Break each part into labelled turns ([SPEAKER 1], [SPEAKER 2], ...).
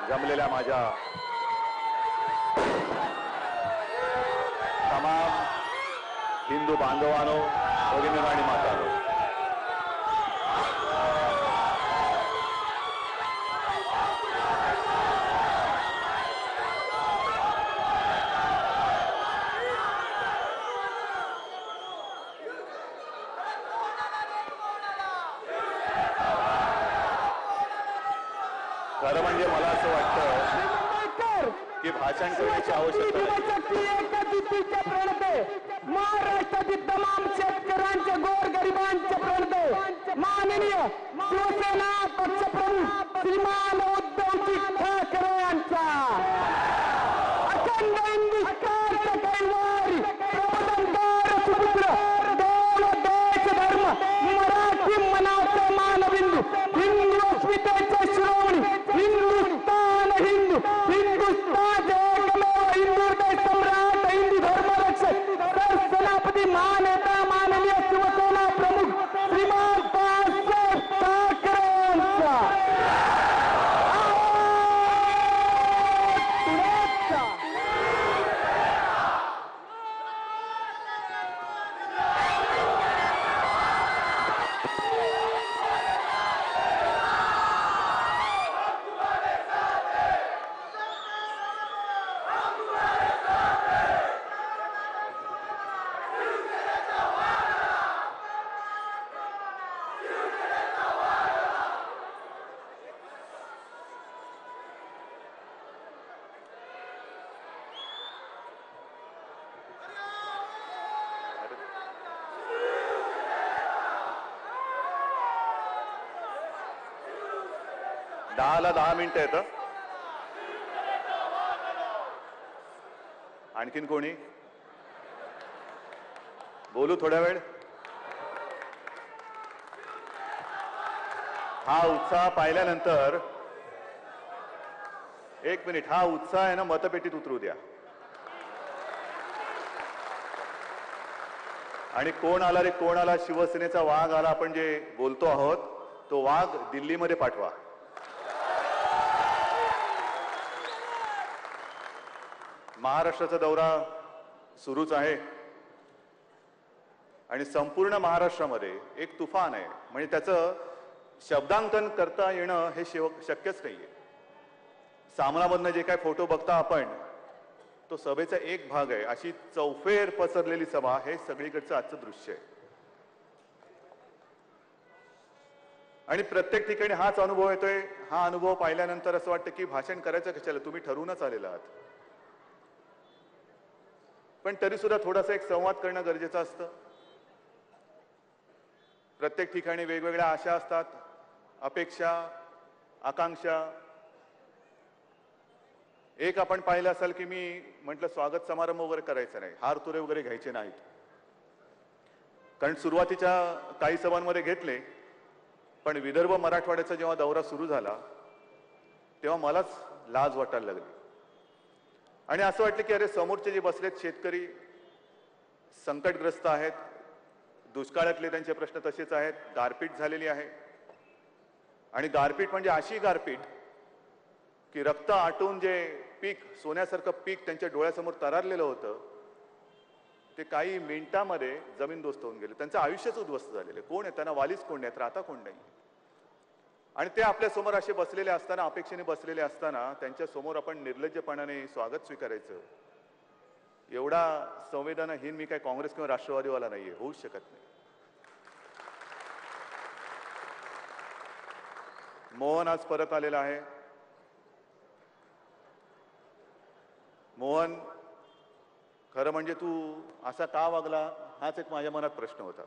[SPEAKER 1] जमलेल्या माझ्या तमाम हिंदू बांधवांनो, भगिनी आणि मातांनो, खरं म्हणजे मला असं वाटतं की भाषण करण्याची आवश्यकता
[SPEAKER 2] महाराष्ट्रातील तमाम शेतकऱ्यांचे गोरगरिबांचे प्रणते माननीय शिवसेना पक्षप्रमुख श्रीमान उद्धवजी ठाकरे यांचा अखंड हिंदुस्थानचा कैवारी प्रबोधनकार सुपुत्र दोन देश धर्म मराठी मनाचे मानबिंदू हिंदू अस्मितेचे शिरोमणी हिंदुस्थान हिंदुस्थान एकमेव हिंदू हृदय सम्राट हिंदू धर्मरक्षक सरसेनापती महानेता माननीय शिवसेना प्रमुख श्रीमान बाळासाहेब ठाकरे यांचा
[SPEAKER 1] दहाला 10 मिनिटं येतं. आणखीन कोणी बोलू थोड्या वेळ? हा उत्साह पाहिल्यानंतर एक मिनिट, हा उत्साह आहे ना मतपेटीत उतरू द्या. आणि कोण आला रे कोण आला, शिवसेनेचा वाघ आला आपण जे बोलतो आहोत तो वाघ दिल्लीमध्ये पाठवा. महाराष्ट्राचा दौरा सुरूच आहे आणि संपूर्ण महाराष्ट्रामध्ये एक तुफान आहे. म्हणजे त्याचं शब्दांकन करता येणं हे शक्यच नाहीये. सामनामधनं जे काय फोटो बघता आपण तो सभेचा एक भाग आहे. अशी चौफेर पसरलेली सभा हे सगळीकडचं आजचं दृश्य आहे. आणि प्रत्येक ठिकाणी हाच अनुभव येतोय. हा अनुभव पाहिल्यानंतर असं वाटतं की भाषण करायचं कशाला, तुम्ही ठरवूनच आलेला आहात. पण तरी सुद्धा थोडासा एक संवाद करणं गरजेचं असतं. प्रत्येक ठिकाणी वेगवेगळ्या आशा असतात, अपेक्षा, आकांक्षा. एक आपण पाहिलं असाल की मी म्हटलं स्वागत समारंभ वगैरे करायचा नाही, हार तुरे वगैरे घ्यायचे नाहीत. कारण सुरुवातीच्या काही सभांमध्ये घेतले, पण विदर्भ मराठवाड्याचा जेव्हा दौरा सुरू झाला तेव्हा मलाच लाज वाटायला लागली. आणि असं वाटलं की अरे समोरचे जे बसलेत शेतकरी संकटग्रस्त आहेत, दुष्काळातले त्यांचे प्रश्न तसेच आहेत, गारपीट झालेली आहे. आणि गारपीट म्हणजे अशी गारपीट की रक्त आटून जे पीक, सोन्यासारखं पीक त्यांच्या डोळ्यासमोर तरारलेलं होतं ते काही मिनिटांमध्ये जमीनदोस्त होऊन गेले. त्यांचं आयुष्यच उद्ध्वस्त झालेलं. कोण आहे त्यांना, वालीच कोण आहेत, राहता कोण नाही. आणि ते आपल्या समोर असे बसलेले असताना, अपेक्षेने बसलेले असताना त्यांच्या समोर आपण निर्लज्जपणाने स्वागत स्वीकारायचं, एवढा संवेदनाहीन मी काय काँग्रेस किंवा राष्ट्रवादीवाला नाहीये, होऊच शकत नाही. मोहन आज परत आलेला आहे. मोहन, खरं म्हणजे तू असा का वागला हाच एक माझ्या मनात प्रश्न होता.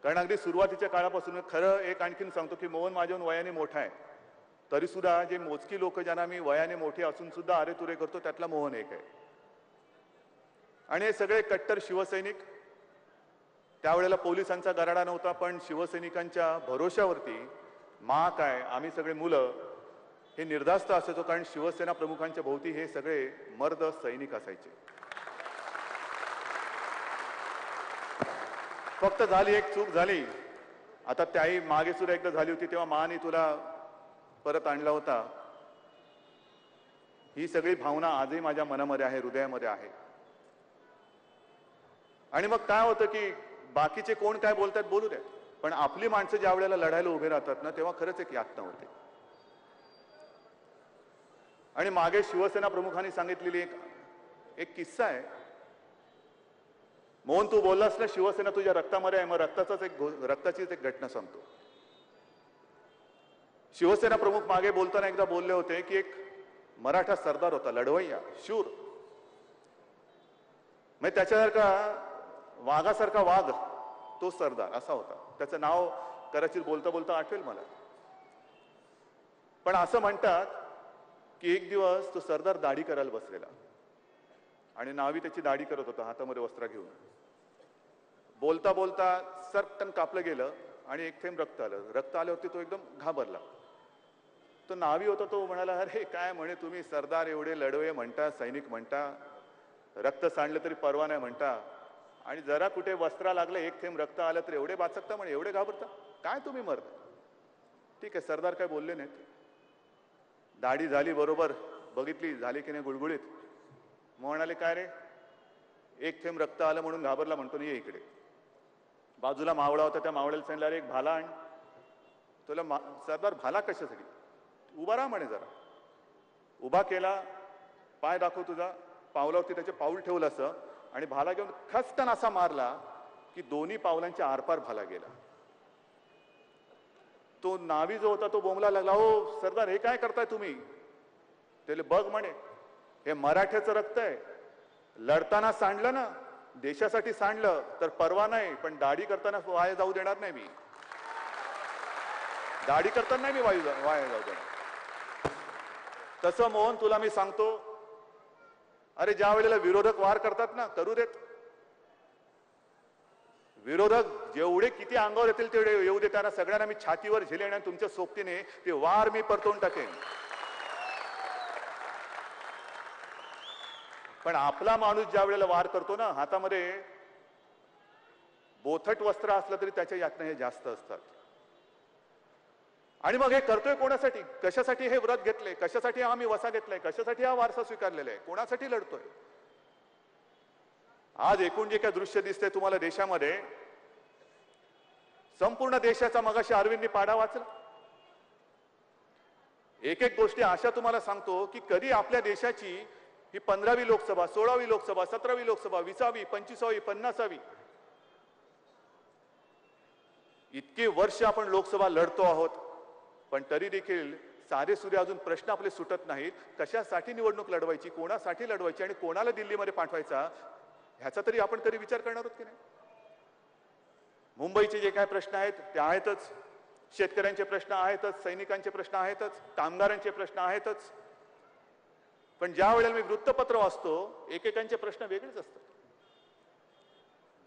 [SPEAKER 1] कारण अगदी सुरुवातीच्या काळापासून खरं एक आणखीन सांगतो की मोहन माझ्याहून वयाने मोठा आहे, तरी सुद्धा जे मोजकी लोक ज्यांना मी वयाने मोठे असून सुद्धा अरे तुरे करतो त्यातला मोहन एक आहे. आणि हे सगळे कट्टर शिवसैनिक. त्यावेळेला पोलिसांचा गराडा नव्हता, पण शिवसैनिकांच्या भरोशावरती मा काय आम्ही सगळे मुलं हे निर्धास्त असायचो. कारण शिवसेना प्रमुखांच्या भोवती हे सगळे मर्द सैनिक असायचे. फक्त झाली एक चूक झाली, आता त्याही मागे सुद्धा एकदा झाली होती, तेव्हा माने तुला परत आणला होता. ही सगळी भावना आजही माझ्या मनामध्ये आहे, हृदयामध्ये आहे. आणि मग काय होतं की बाकीचे कोण काय बोलतात बोलू द्या, पण आपली माणसं ज्या वेळेला लढायला उभे राहतात ना, तेव्हा खरंच एक यातना होते. आणि मागे शिवसेना प्रमुखांनी सांगितलेली एक किस्सा आहे. मोहन, तू बोललास ना शिवसेना तुझ्या रक्तामध्ये आहे, मग रक्ताचीच एक घटना सांगतो. शिवसेना प्रमुख मागे बोलताना एकदा बोलले होते की एक मराठा सरदार होता, लढवय्या, शूर, म्हणजे त्याच्यासारखा वाघासारखा वाघ तो सरदार असा होता. त्याचं नाव कदाचित बोलता बोलता आठवेल मला. पण असं म्हणतात की एक दिवस तो सरदार दाढी करायला बसलेला आणि नावी त्याची दाढी करत होता, हातामध्ये वस्त्र घेऊन. बोलता बोलता सरकन कापलं गेलं आणि एक थेंब रक्त आलं. रक्त आल्यावरती तो एकदम घाबरला. तो नावी होता, तो म्हणाला, अरे काय म्हणे तुम्ही सरदार, एवढे लढवे म्हणता, सैनिक म्हणता, रक्त सांडलं तरी परवा नाही म्हणता, आणि जरा कुठे वस्त्रा लागलं, एक थेंब रक्त आलं तर एवढे बाचकता, म्हणे एवढे घाबरता, काय तुम्ही मरता. ठीक आहे, सरदार काय बोलले नाहीत. दाढी झाली, बरोबर बघितली झाली की नाही गुळगुळीत. मग म्हणाले, काय रे, एक थेंब रक्त आलं म्हणून घाबरला म्हणतो, ये इकडे. बाजूला मावळा होता, त्या मावळ्याला सांगितलं, अरे एक भाला आण. तुला सरदार भाला कशासाठी, उभा राहा म्हणे जरा. उभा केला, पाय दाखव तुझा. पावलावरती त्याचे पाऊल ठेवलं असं आणि भाला घेऊन खसकन असा मारला की दोन्ही पावलांच्या आरपार भाला गेला. तो नावी जो होता तो बोंबला लागला, हो सरदार हे काय करताय तुम्ही. त्याला बघ म्हणे, हे मराठ्याचं रक्त आहे, लढताना सांडलं ना, देशासाठी सांडलं तर परवा नाही, पण दाढी करताना वाया जाऊ देणार नाही मी. दाढी करताना नाही मी वाया जाऊ देणार. तसं मोहन तुला मी सांगतो, अरे ज्या वेळेला विरोधक वार करतात ना, करू देत. विरोधक जेवढे किती अंगावर येतील तेवढे येऊ दे, त्यांना सगळ्यांना मी छातीवर झेलेन आणि तुमच्या सोबतीने ते वार मी परतवून टाकेन. पण आपला माणूस ज्या वेळेला वार करतो ना, हातामध्ये बोथट वस्त्र असलं तरी त्याच्या यातनं हे जास्त असतात. आणि मग हे करतोय कोणासाठी, कशासाठी हे व्रत घेतले, कशासाठी आम्ही वसा घेतलाय, कशासाठी हा वारसा स्वीकारलेला आहे, कोणासाठी लढतोय. आज एकूण जे काय दृश्य दिसतंय तुम्हाला देशामध्ये, संपूर्ण देशाचा मगाशी अरविंदनी पाढा वाचला. एक एक गोष्टी अशा तुम्हाला सांगतो की कधी आपल्या देशाची ही 15वी लोकसभा, 16वी लोकसभा, 17वी लोकसभा, 20वी, 25वी, 50वी, इतके वर्ष आपण लोकसभा लढतो आहोत, पण तरी देखील साधे सुरे अजून प्रश्न आपले सुटत नाहीत. कशासाठी निवडणूक लढवायची, कोणासाठी लढवायची आणि कोणाला दिल्लीमध्ये पाठवायचा, ह्याचा तरी आपण कधी विचार करणार आहोत की नाही. मुंबईचे जे काय प्रश्न आहेत ते आहेतच, शेतकऱ्यांचे प्रश्न आहेतच, सैनिकांचे प्रश्न आहेतच, कामगारांचे प्रश्न आहेतच. पण ज्या वेळेला मी वृत्तपत्र वाचतो, एकेकांचे प्रश्न वेगळेच असतात.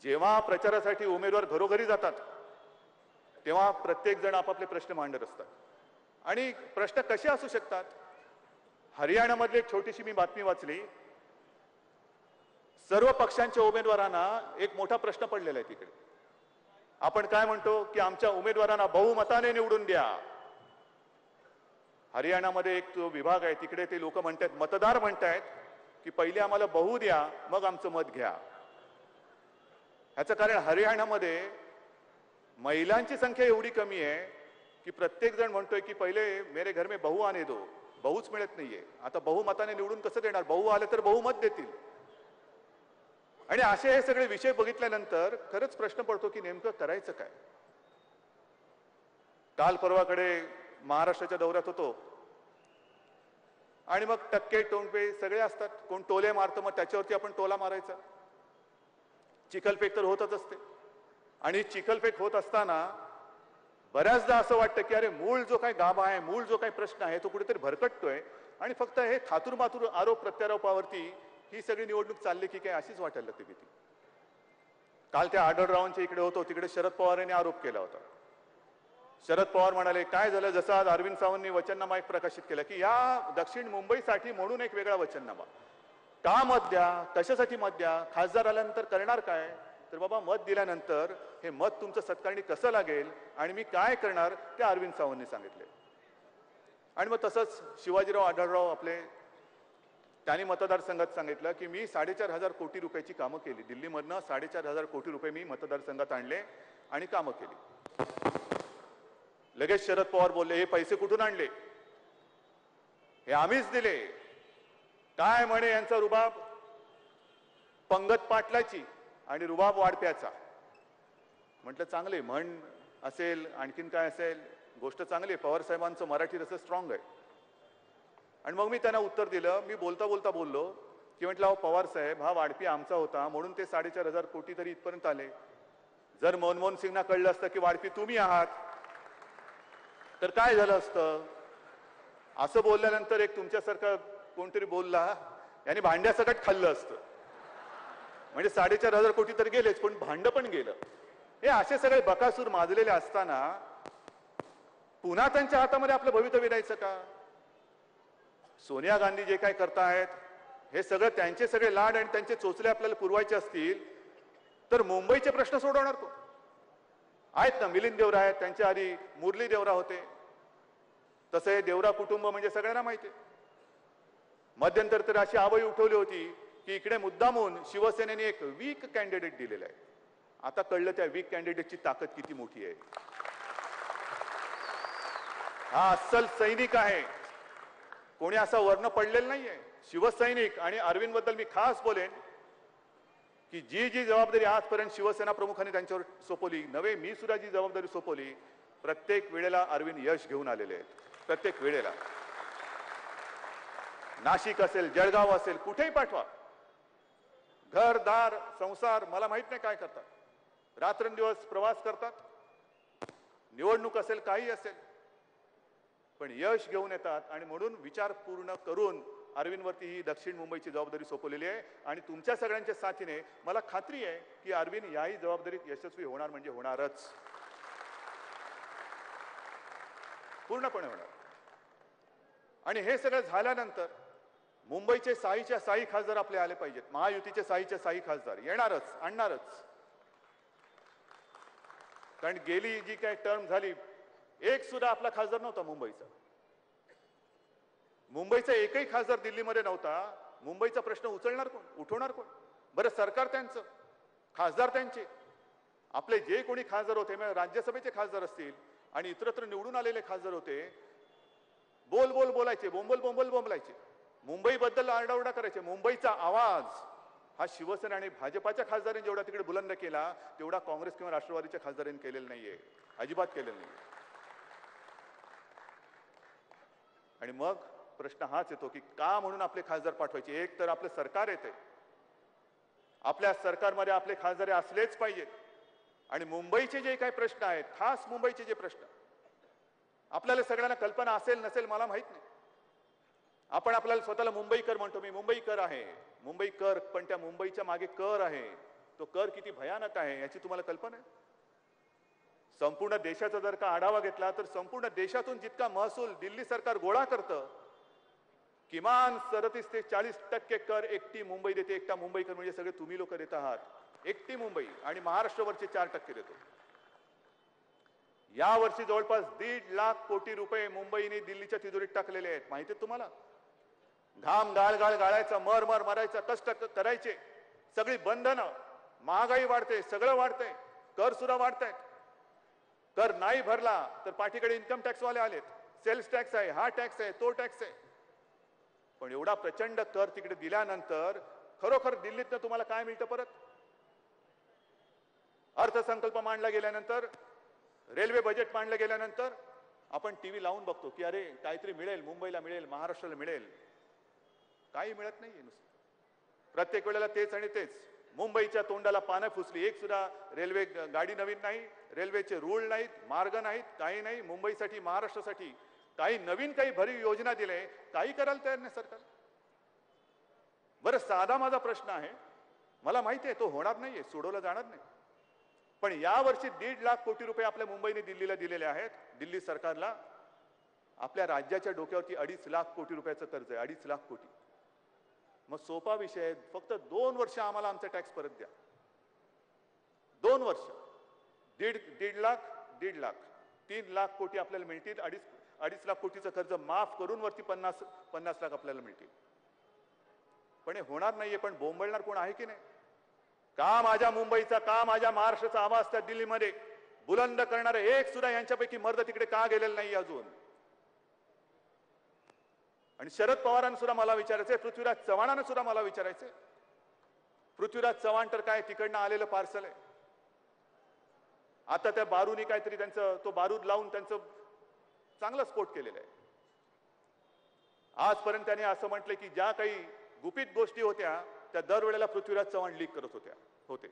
[SPEAKER 1] जेव्हा प्रचारासाठी उमेदवार घरोघरी जातात तेव्हा प्रत्येक जण आपापले प्रश्न मांडत असतात. आणि प्रश्न कसे असू शकतात. हरियाणामधली एक छोटीशी मी बातमी वाचली. सर्व पक्षांच्या उमेदवारांना एक मोठा प्रश्न पडलेला आहे तिकडे. आपण काय म्हणतो की आमच्या उमेदवारांना बहुमताने निवडून द्या. हरियाणामध्ये एक जो विभाग आहे तिकडे ते लोक म्हणतात, मतदार म्हणतायत की पहिले आम्हाला बहु द्या, मग आमचं मत घ्या. ह्याचं कारण हरियाणामध्ये महिलांची संख्या एवढी कमी आहे की प्रत्येक जण म्हणतोय की पहिले मेरे घर में बहु आने दो. बहुच मिळत नाहीये. आता बहुमताने निवडून कसं देणार, बहु आले तर बहुमत देतील. आणि असे हे सगळे विषय बघितल्यानंतर खरंच प्रश्न पडतो की नेमकं करायचं काय. काल परवाकडे महाराष्ट्राच्या दौऱ्यात होतो आणि मग टक्के टोंडपे सगळे असतात. कोण टोले मारतं, मग त्याच्यावरती आपण टोला मारायचा. चिखलफेक तर होतच असते. आणि चिखलफेक होत असताना बऱ्याचदा असं वाटतं की अरे मूळ जो काही गाभा आहे, मूळ जो काही प्रश्न आहे तो कुठेतरी भरकटतोय आणि फक्त हे थातूर मातूर आरोप प्रत्यारोपावरती ही सगळी निवडणूक चालली की काय अशीच वाटायला लागते भीती. काल त्या आढळरावांच्या इकडे होतो, तिकडे शरद पवारांनी आरोप केला होता. शरद पवार म्हणाले, काय झालं, जसं आज अरविंद सावंतनी वचननामा एक प्रकाशित केला की या दक्षिण मुंबईसाठी म्हणून एक वेगळा वचननामा. का मत द्या, कशासाठी मत द्या, खासदार आल्यानंतर करणार काय. तर बाबा मत दिल्यानंतर हे मत तुमचं सत्कारणी कसं लागेल आणि मी काय करणार ते अरविंद सावंतनी सांगितले. आणि मग तसंच शिवाजीराव आढळराव आपले त्यांनी मतदारसंघात सांगितलं की मी 4,500 कोटी रुपयाची कामं केली. दिल्लीमधनं 4,500 कोटी रुपये मी मतदारसंघात आणले आणि कामं केली. लगेच शरद पवार बोलले, हे पैसे कुठून आणले? हे आम्हीच दिले. काय म्हणे यांचा रुबाब? पंगत पाटलाची आणि रुबाब वाढप्याचा. म्हटलं चांगले म्हण असेल, आणखीन काय असेल, गोष्ट चांगली आहे. पवार साहेबांचं मराठी तसं स्ट्रॉंग आहे. आणि मग मी त्यांना उत्तर दिलं. मी बोलता बोलता बोललो की म्हटलं अहो पवार साहेब, हा वाढपी आमचा होता म्हणून ते 4,500 कोटी तरी इथपर्यंत आले. जर मनमोहन सिंगना कळलं असतं की वाढपी तुम्ही आहात तर काय झालं असतं? असं बोलल्यानंतर एक तुमच्यासारखा कोणतरी बोलला, याने भांड्यासकट खाल्लं असतं. म्हणजे 4,500 कोटी तर गेलेच, पण भांड पण गेलं. हे असे सगळे बकासूर माजलेले असताना पुन्हा त्यांच्या हातामध्ये आपलं भवितव्य द्यायचं का? सोनिया गांधी जे काय करतायत हे सगळं त्यांचे सगळे लाड आणि त्यांचे चोचले आपल्याला पुरवायचे असतील तर मुंबईचे प्रश्न सोडवणार कोण? आहेत ना मिलिंद देवरा आहेत, त्यांच्या आधी मुरली देवरा होते. तसं हे देवरा कुटुंब म्हणजे सगळ्यांना माहिती आहे. मध्यंतर तर अशी आवई उठवली होती की इकडे मुद्दामून शिवसेनेने एक वीक कॅन्डिडेट दिलेला आहे. आता कळलं त्या वीक कॅन्डिडेटची ताकद किती मोठी आहे. हा अस्सल सैनिक आहे, कोणी असा वर्ण पडलेला नाहीये. शिवसैनिक. आणि अरविंद बद्दल मी खास बोलेन की जी जी जबाबदारी आजपर्यंत शिवसेना प्रमुखांनी त्यांच्यावर सोपवली, नव्हे मी सुद्धा जी जबाबदारी सोपवली, प्रत्येक वेळेला अरविंद यश घेऊन आलेले आहेत. प्रत्येक वेळेला. नाशिक असेल, जळगाव असेल, कुठेही पाठवा. घरदार संसार मला माहित नाही काय करतात. रात्रंदिवस प्रवास करतात. निवडणूक असेल, काही असेल, पण यश घेऊन येतात. आणि म्हणून विचार पूर्ण करून अरविंदवरती ही दक्षिण मुंबईची जबाबदारी सोपवलेली आहे. आणि तुमच्या सगळ्यांच्या साथीने मला खात्री आहे की अरविंद याही जबाबदारीत यशस्वी होणार म्हणजे होणारच. पूर्णपणे होणार. आणि हे सगळं झाल्यानंतर मुंबईचे साईच्या साई खासदार आपले आले पाहिजेत. महायुतीचे साईच्या साई खासदार येणारच, आणणारच. कारण गेली जी काय टर्म झाली, एक सुद्धा आपला खासदार नव्हता मुंबईचा. मुंबईचा एकही खासदार दिल्लीमध्ये नव्हता. मुंबईचा प्रश्न उचलणार कोण? उठवणार कोण? बरं, सरकार त्यांचं, खासदार त्यांचे. आपले जे कोणी खासदार होते, म्हणजे राज्यसभेचे खासदार असतील आणि इतरत्र निवडून आलेले खासदार होते, बोल बोल बोलायचे, बोंबल बोंबल बोंबलायचे, मुंबईबद्दल आरडाओरडा करायचे. मुंबईचा आवाज हा शिवसेना आणि भाजपाच्या खासदारांनी जेवढा तिकडे बुलंद केला तेवढा काँग्रेस किंवा राष्ट्रवादीच्या खासदारांनी केलेला नाहीये. अजिबात केलेलं नाही. आणि मग प्रश्न हाच येतो की का म्हणून आपले खासदार पाठवायचे? एक तर आपलं सरकार येते, आपल्या सरकारमध्ये आपले खासदार असलेच पाहिजेत. आणि मुंबईचे जे काही प्रश्न आहेत, खास मुंबईचे जे प्रश्न, आपल्याला सगळ्यांना कल्पना असेल नसेल मला माहित नाही. आपण आपल्याला स्वतःला मुंबईकर म्हणतो. मी मुंबईकर आहे, मुंबईकर. पण त्या मुंबईच्या मागे कर आहे. तो कर किती भयानक आहे याची तुम्हाला कल्पना आहे? संपूर्ण देशाचा जर का आढावा घेतला तर संपूर्ण देशातून जितका महसूल दिल्ली सरकार गोळा करतं, किमान 37 ते 40% कर एकटी मुंबई देते. एकटा मुंबईकर म्हणजे सगळे तुम्ही लोक देत आहात. एकटी मुंबई. आणि महाराष्ट्रावरचे 4% देतो. या वर्षी जवळपास 1.5 लाख कोटी रुपये मुंबईने दिल्लीच्या तिजोरीत टाकलेले आहेत. माहिती आहे तुम्हाला? घाम गाळ गाळ गाळायचा, मर मर मारायचा, कष्ट करायचे, सगळी बंधनं, महागाई वाढते, सगळं वाढतंय, कर सुद्धा वाढतायत. कर नाही भरला तर पाठीकडे इन्कम टॅक्स वाले आलेत. सेल्स टॅक्स आहे, हा टॅक्स आहे, तो टॅक्स आहे. पण एवढा प्रचंड कर तिकडे दिल्यानंतर खरोखर दिल्लीतनं तुम्हाला काय मिळतं? परत अर्थसंकल्प मांडला गेल्यानंतर, रेल्वे बजेट मांडलं गेल्यानंतर आपण टीव्ही लावून बघतो की अरे काहीतरी मिळेल, मुंबईला मिळेल, महाराष्ट्राला मिळेल. काही मिळत नाहीये. नुसतं प्रत्येक वेळेला तेच आणि तेच. मुंबईच्या तोंडाला पानं फुसली. एक सुद्धा रेल्वे गाडी नवीन नाही, रेल्वेचे रूळ नाहीत, मार्ग नाहीत, काही नाही. मुंबईसाठी, महाराष्ट्रासाठी काही नवीन काही भरीव योजना दिले, काही करायला तयार नाही सरकार. बरं, साधा माझा प्रश्न आहे, मला माहिती आहे तो होणार नाहीये, सोडवला जाणार नाही. पण यावर्षी 1.5 लाख कोटी रुपये आपल्या मुंबईने दिल्लीला दिलेले आहेत. दिल्ली सरकारला. आपल्या राज्याच्या डोक्यावरती 2.5 लाख कोटी रुपयाचं कर्ज आहे. 2.5 लाख कोटी. मग सोपा विषय आहे. फक्त 2 वर्ष आम्हाला आमचा टॅक्स परत द्या. 2 वर्ष. 1.5 लाख, 1.5 लाख, 3 लाख कोटी आपल्याला मिळतील. 2.5 लाख कोटीचं कर्ज माफ करून वरती 50 लाख आपल्याला मिळतील. पण हे होणार नाहीये. पण बोंबळणार कोण आहे की नाही? का माझ्या मुंबईचा, का माझ्या महाराष्ट्राचा आवाज त्या दिल्लीमध्ये बुलंद करणारे एक सुद्धा यांच्यापैकी मर्द तिकडे का गेलेलं नाही अजून? आणि शरद पवारांना सुद्धा मला विचारायचंय, पृथ्वीराज चव्हाणांना सुद्धा मला विचारायचंय. पृथ्वीराज चव्हाण तर काय तिकडनं आलेलं पार्सल आहे. आता त्या बारूनी काहीतरी त्यांचं तो बारूद लावून त्यांचं चांगलं स्फोट केलेलं आहे. आजपर्यंत त्यांनी असं म्हटलं की ज्या काही गुपित गोष्टी होत्या त्या दरवेळेला पृथ्वीराज चव्हाण लीक करत होते.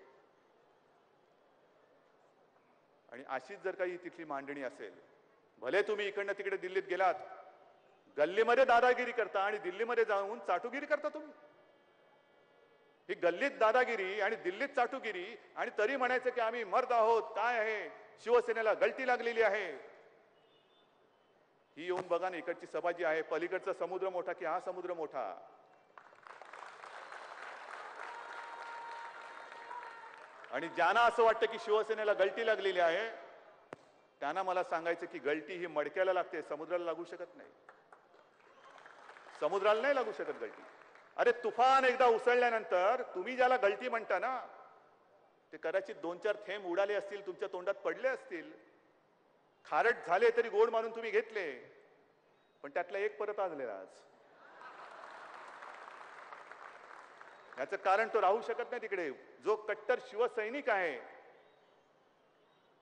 [SPEAKER 1] आणि अशीच जर काही तिथली मांडणी असेल, भले तुम्ही इकडनं तिकडे दिल्लीत गेलात, गल्लीमध्ये दादागिरी करता आणि दिल्लीमध्ये जाऊन चाटुगिरी करता तुम्ही. ही गल्लीत दादागिरी आणि दिल्लीत चाटुगिरी, आणि तरी म्हणायचं की आम्ही मर्द आहोत. काय आहे, शिवसेनेला गलती लागलेली आहे. ही येऊन बघा ना, इकडची सभा जी आहे, पलीकडचा समुद्र मोठा की हा समुद्र मोठा? आणि ज्यांना असं वाटतं की शिवसेनेला गलती लागलेली आहे, त्यांना मला सांगायचं की गलती ही मडक्याला लागते, समुद्राला लागू शकत नाही. समुद्राला नाही लागू शकत गलती. अरे तुफान एकदा उसळल्यानंतर तुम्ही ज्याला गलती म्हणता ना, ते कदाचित 2-4 थेंब उडाले असतील, तुमच्या तोंडात पडले असतील, खारट झाले तरी गोड मानून तुम्ही घेतले, पण त्यातला एक परत आजलेला आज. याचं कारण तो राहू शकत नाही तिकडे. जो कट्टर शिवसैनिक आहे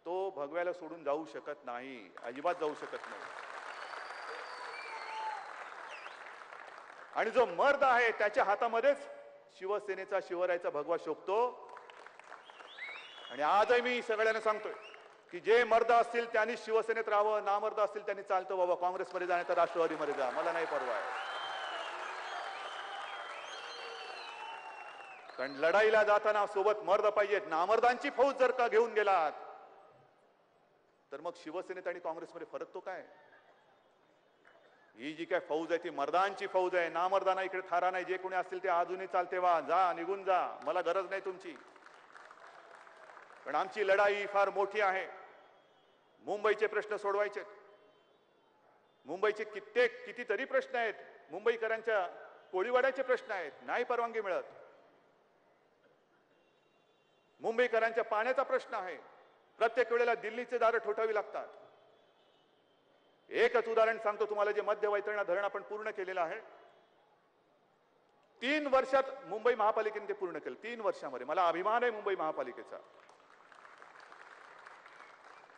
[SPEAKER 1] तो भगव्याला सोडून जाऊ शकत नाही, अजिबात जाऊ शकत नाही. आणि जो मर्द आहे त्याच्या हातामध्येच शिवसेनेचा, शिवरायाचा भगवा शोभतो. आणि आजही मी सगळ्यांना सांगतोय की जे मर्द असतील त्यांनी शिवसेनेत राहावं, नामर्द असतील त्यांनी चालतं बाबा काँग्रेसमध्ये जा, तर राष्ट्रवादीमध्ये जा, मला नाही परवा आहे. कारण लढाईला जाताना सोबत मर्द पाहिजेत. नामर्दांची फौज जर का घेऊन गेलात तर मग शिवसेनेत आणि काँग्रेसमध्ये फरक तो काय? ही जी काय फौज आहे ती मर्दांची फौज आहे. नामर्दांना इकडे थारा नाही. जे कोणी असतील ते अजूनही चालते वा, जा, निघून जा, मला गरज नाही तुमची. पण आमची लढाई फार मोठी आहे. मुंबईचे प्रश्न सोडवायचे. मुंबईचे कितीतरी प्रश्न आहेत. मुंबईकरांच्या कोळीवाड्याचे प्रश्न आहेत, नाही परवानगी मिळत. मुंबईकरांच्या पाण्याचा प्रश्न आहे, प्रत्येक वेळेला दिल्लीचे दारं ठोठावी लागतात. एकच उदाहरण सांगतो तुम्हाला, जे मध्य वैतरणा धरण आपण पूर्ण केलेलं आहे. 3 वर्षात मुंबई महापालिकेने ते पूर्ण केलं. 3 वर्षामध्ये. मला अभिमान आहे मुंबई महापालिकेचा.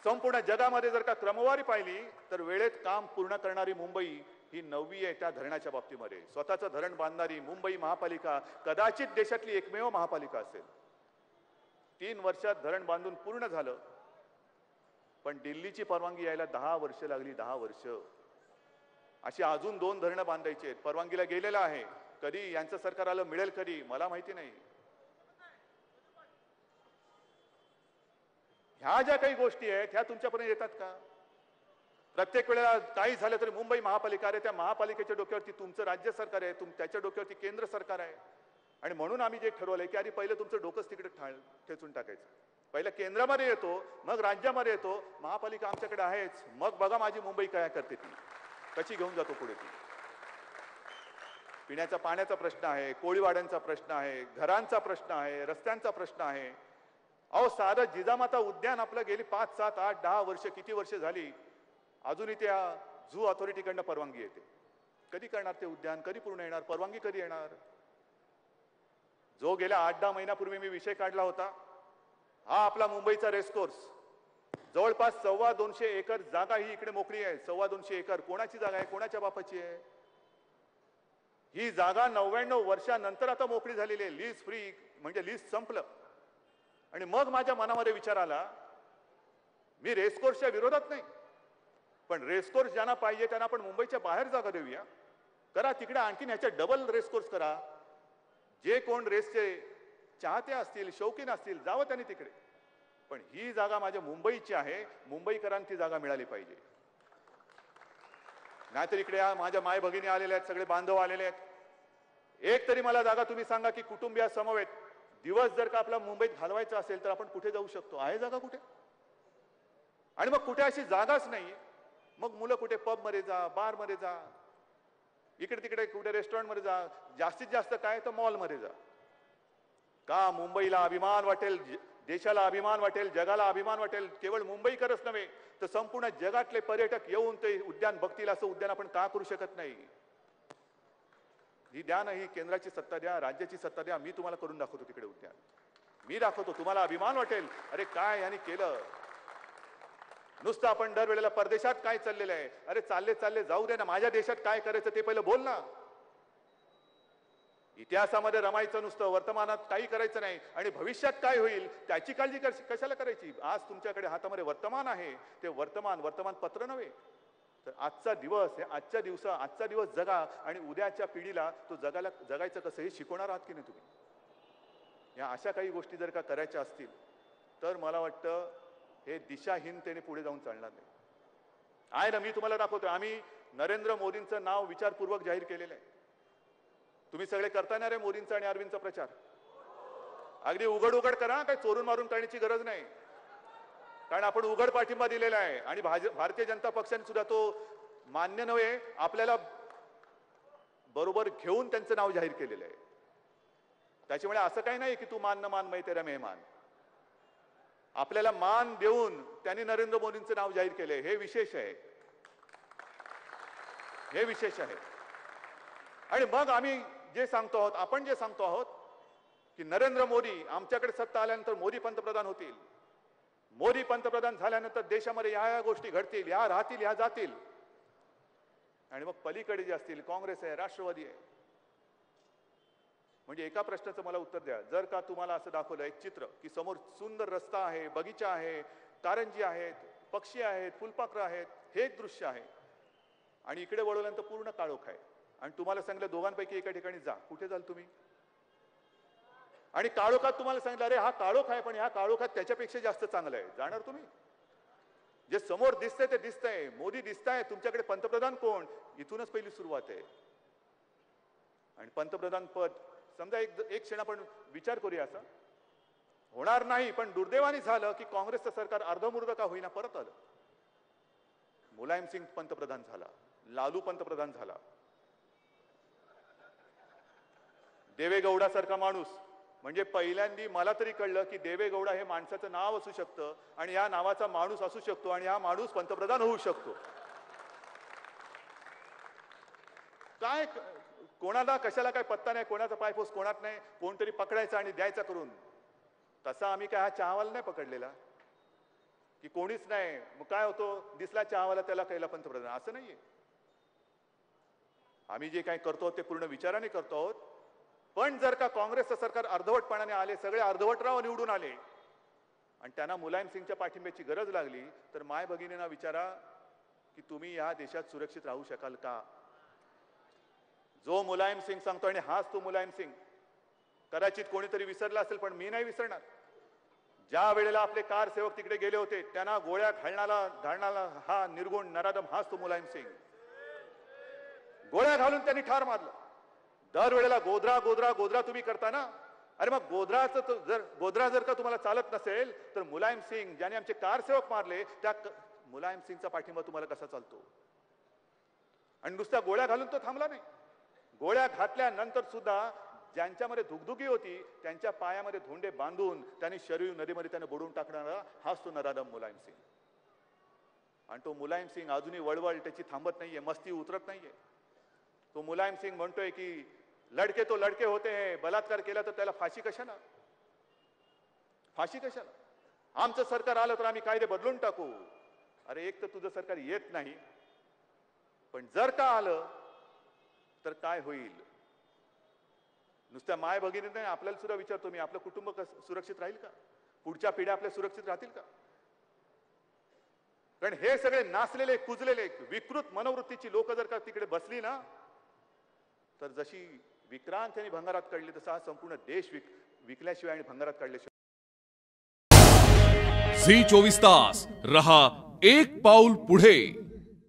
[SPEAKER 1] संपूर्ण जगामध्ये जर का क्रमवारी पाहिली तर वेळेत काम पूर्ण करणारी मुंबई ही 9वी आहे त्या धरणाच्या बाबतीमध्ये. स्वतःचं धरण बांधणारी मुंबई महापालिका कदाचित देशातली एकमेव महापालिका असेल. 3 वर्षात धरण बांधून पूर्ण झालं, पण दिल्लीची परवानगी यायला 10 वर्ष लागली. 10 वर्ष. अशी अजून 2 धरणं बांधायची आहेत. परवानगीला गेलेला आहे. कधी यांचं सरकार आलं, मिळेल कधी मला माहिती नाही. ह्या ज्या काही गोष्टी आहेत ह्या तुमच्यापर्यंत येतात का? प्रत्येक वेळेला काही झालं तरी मुंबई महापालिका, अरे त्या महापालिकेच्या डोक्यावरती तुमचं राज्य सरकार आहे, त्याच्या डोक्यावरती केंद्र सरकार आहे. आणि म्हणून आम्ही जे ठरवलंय की आधी पहिलं तुमचं डोकंच तिकडे ठेचून टाकायचं. पहिलं केंद्रामध्ये येतो, मग राज्यामध्ये येतो, महापालिका आमच्याकडे आहेच, मग बघा माझी मुंबई काय करते, ती कशी घेऊन जातो पुढे. ती पिण्याचा पाण्याचा प्रश्न आहे, कोळीवाड्यांचा प्रश्न आहे, घरांचा प्रश्न आहे, रस्त्यांचा प्रश्न आहे. अहो साधं जिजामाता उद्यान आपलं गेली 5, 7, 8, 10 वर्ष, किती वर्ष झाली अजूनही त्या झू अथॉरिटीकडनं परवानगी येते. कधी करणार ते उद्यान? कधी पूर्ण येणार? परवानगी कधी येणार? जो गेल्या 8-10 महिन्यापूर्वी मी विषय काढला होता, हा आपला मुंबईचा रेसकोर्स, जवळपास 225 एकर जागा ही इकडे मोकळी आहे. 225 एकर कोणाची जागा आहे? कोणाच्या बापाची आहे? ही जागा 99 वर्षानंतर आता मोकळी झालेली आहे. लीज फ्री म्हणजे लीज संपलं. आणि मग माझ्या मनामध्ये विचार आला, मी रेसकोर्सच्या विरोधात नाही, पण रेसकोर्स ज्यांना पाहिजे त्यांना आपण मुंबईच्या बाहेर जागा देऊया. करा तिकडे आणखीन ह्याच्या डबल रेसकोर्स करा. जे कोण रेसचे चाहते असतील, शौकीन असतील, जावं त्यांनी तिकडे. पण ही जागा माझ्या मुंबईची आहे. मुंबईकरांना ती जागा मिळाली पाहिजे. नाहीतर इकडे माझ्या माय भगिनी आलेल्या आहेत, सगळे बांधव आलेले आहेत. एक तरी मला जागा तुम्ही सांगा की कुटुंबिया समवेत दिवस जर का आपला मुंबईत घालवायचा असेल तर आपण कुठे जाऊ शकतो? आहे जागा कुठे? आणि मग कुठे अशी जागाच नाही, मग मुलं कुठे पब मध्ये जा, बार मध्ये जा. इकडे तिकडे कुठे रेस्टॉरंटमध्ये जा, जास्तीत जास्त काय तर मॉलमध्ये जा. का मुंबईला अभिमान वाटेल, देशाला अभिमान वाटेल, जगाला अभिमान वाटेल, केवळ मुंबईकरच नव्हे तर संपूर्ण जगातले पर्यटक येऊन ते उद्यान बघतील असं उद्यान आपण का करू शकत नाही? ही द्या ना, ही केंद्राची सत्ता द्या, राज्याची सत्ता द्या, मी तुम्हाला करून दाखवतो तिकडे उद्यान. मी दाखवतो, तुम्हाला अभिमान वाटेल, अरे काय यांनी केलं. नुसतं आपण दरवेळेला परदेशात काय चाललेलं आहे, अरे चालले चालले जाऊ दे ना, माझ्या देशात काय करायचं ते पहिलं बोल ना. इतिहासामध्ये रमायचं नुसतं, वर्तमानात काही करायचं नाही आणि भविष्यात काय होईल त्याची काळजी कशाला करायची. आज तुमच्याकडे हातामध्ये वर्तमान आहे, ते वर्तमान पत्र नव्हे. तर आजचा दिवस जगा आणि उद्याच्या पिढीला तो जगायचं कसं हे शिकवणार आहात की नाही तुम्ही? या अशा काही गोष्टी जर का करायच्या असतील तर मला वाटतं हे दिशाहीनतेने पुढे जाऊन चालणार नाही. आहे ना, मी तुम्हाला दाखवतोय, आम्ही नरेंद्र मोदींचं नाव विचारपूर्वक जाहीर केलेलं आहे. तुम्ही सगळे करता ना रे मोदींचा आणि अरविंदचा प्रचार? अगदी उघड करा, काही चोरून मारून करण्याची गरज नाही. कारण आपण उघड पाठिंबा दिलेला आहे आणि भारतीय जनता पक्षाने सुद्धा तो मान्य नव्हे आपल्याला बरोबर घेऊन त्यांचं नाव जाहीर केलेलं आहे. त्याच्यामुळे असं काही नाही की तू मान न मान मै तेरा मेहमान. आपल्याला मान देऊन त्यांनी नरेंद्र मोदींचं नाव जाहीर केलंय, हे विशेष आहे, हे विशेष आहे. आणि मग आम्ही जे सांगतो आहोत, आपण जे सांगतो आहोत की नरेंद्र मोदी आमच्याकडे सत्ता आल्यानंतर मोदी पंतप्रधान होतील, मोदी पंतप्रधान झाल्यानंतर देशामध्ये या गोष्टी घडतील, या राहतील, या जातील. आणि मग पलीकडे जे असतील, काँग्रेस आहे, राष्ट्रवादी आहे. म्हणजे एका प्रश्नाचं मला उत्तर द्या, जर का तुम्हाला असं दाखवलं एक चित्र की समोर सुंदर रस्ता आहे, बगीचा आहे, कारंजी आहेत, पक्षी आहेत, फुलपाखरं आहेत, हे एक दृश्य आहे आणि इकडे वळवल्यानंतर पूर्ण काळोख आहे आणि तुम्हाला सांगितलं दोघांपैकी एका ठिकाणी जा, कुठे जाल तुम्ही? आणि काळोखात तुम्हाला सांगितलं अरे हा काळोख आहे पण ह्या काळोखात त्याच्यापेक्षा जास्त चांगलं आहे, जाणार तुम्ही? जे समोर दिसतंय ते दिसतंय, मोदी दिसताय, तुमच्याकडे पंतप्रधान कोण, इथूनच पहिली सुरुवात आहे. आणि पंतप्रधान पद समजा एक क्षण आपण विचार करूया, असा होणार नाही पण दुर्दैवाने झालं की काँग्रेसचं सरकार अर्धमुर्ध का होईना परत आलं. मुलायम सिंग पंतप्रधान झाला, लालू पंतप्रधान झाला, देवेगौडा सारखा माणूस. म्हणजे पहिल्यांदा मला तरी कळलं की देवेगौडा हे माणसाचं नाव असू शकतं आणि या नावाचा माणूस असू शकतो आणि हा माणूस पंतप्रधान होऊ शकतो. काय कोणाला कशाला काय पत्ता नाही, कोणाचा पायपोस कोणात नाही, कोणतरी पकडायचा आणि द्यायचा करून. तसा आम्ही काय हा चहावाला नाही पकडलेला की कोणीच नाही, मग काय होतो दिसला चहावाला त्याला केला पंतप्रधान, असं नाहीये. आम्ही जे काही करतो ते पूर्ण विचाराने करतो आहोत. पण जर का काँग्रेसचं सरकार अर्धवटपणाने आले, सगळे अर्धवटराव निवडून आले आणि त्यांना मुलायम सिंगच्या पाठिंब्याची गरज लागली तर माय भगिनींना विचारा की तुम्ही या देशात सुरक्षित राहू शकाल का? जो मुलायम सिंग सांगतो आणि हाच तो मुलायम सिंग. कदाचित कोणीतरी विसरला असेल पण मी नाही विसरणार. ज्या वेळेला आपले कार सेवक तिकडे गेले होते त्यांना गोळ्या घालणारा हा निर्गुण नराधम हाच तो मुलायम सिंग. गोळ्या घालून त्यांनी ठार मारलं. दरवेळेला गोधरा तुम्ही करता ना, अरे मग गोधरा जर का तुम्हाला चालत नसेल तर मुलायम सिंग ज्याने आमचे कार सेवक मारले त्या मुलायम सिंगचा पाठिंबा तुम्हाला कसा चालतो? आणि नुसत्या गोळ्या घालून तो थांबला नाही, गोळ्या घातल्यानंतर सुद्धा ज्यांच्यामध्ये धुगधुगी होती त्यांच्या पायामध्ये धोंडे बांधून त्यांनी शरीर नदीमध्ये त्याने बुडवून टाकणारा हाच तो नराधम मुलायम सिंग. आणि तो मुलायम सिंग अजूनही वळवळ त्याची थांबत नाहीये, मस्ती उतरत नाहीये. तो मुलायम सिंग म्हणतोय की लडके तो लडके होते हैं, बलात्कार केला तर त्याला फाशी कशाला? फाशी कशाला? आमचं सरकार आलं तर आम्ही कायदे बदलून टाकू. अरे एक तर तुझं सरकार येत नाही, पण जर का आलं तर काय होईल? नुसत्या माय भगिनी नाही, आपल्याला सुद्धा विचारतो मी, आपलं कुटुंब सुरक्षित राहील का? पुढच्या पिढ्या आपल्या सुरक्षित राहतील का? कारण हे सगळे नाचलेले कुजलेले विकृत मनोवृत्तीची लोक जर का तिकडे बसली ना तर जशी विक्रांत यांनी भंगारात काढली तसा हा संपूर्ण देश विकल्याशिवाय आणि भंगारात काढल्याशिवाय.
[SPEAKER 3] झी 24 तास रहा एक पाऊल पुढे.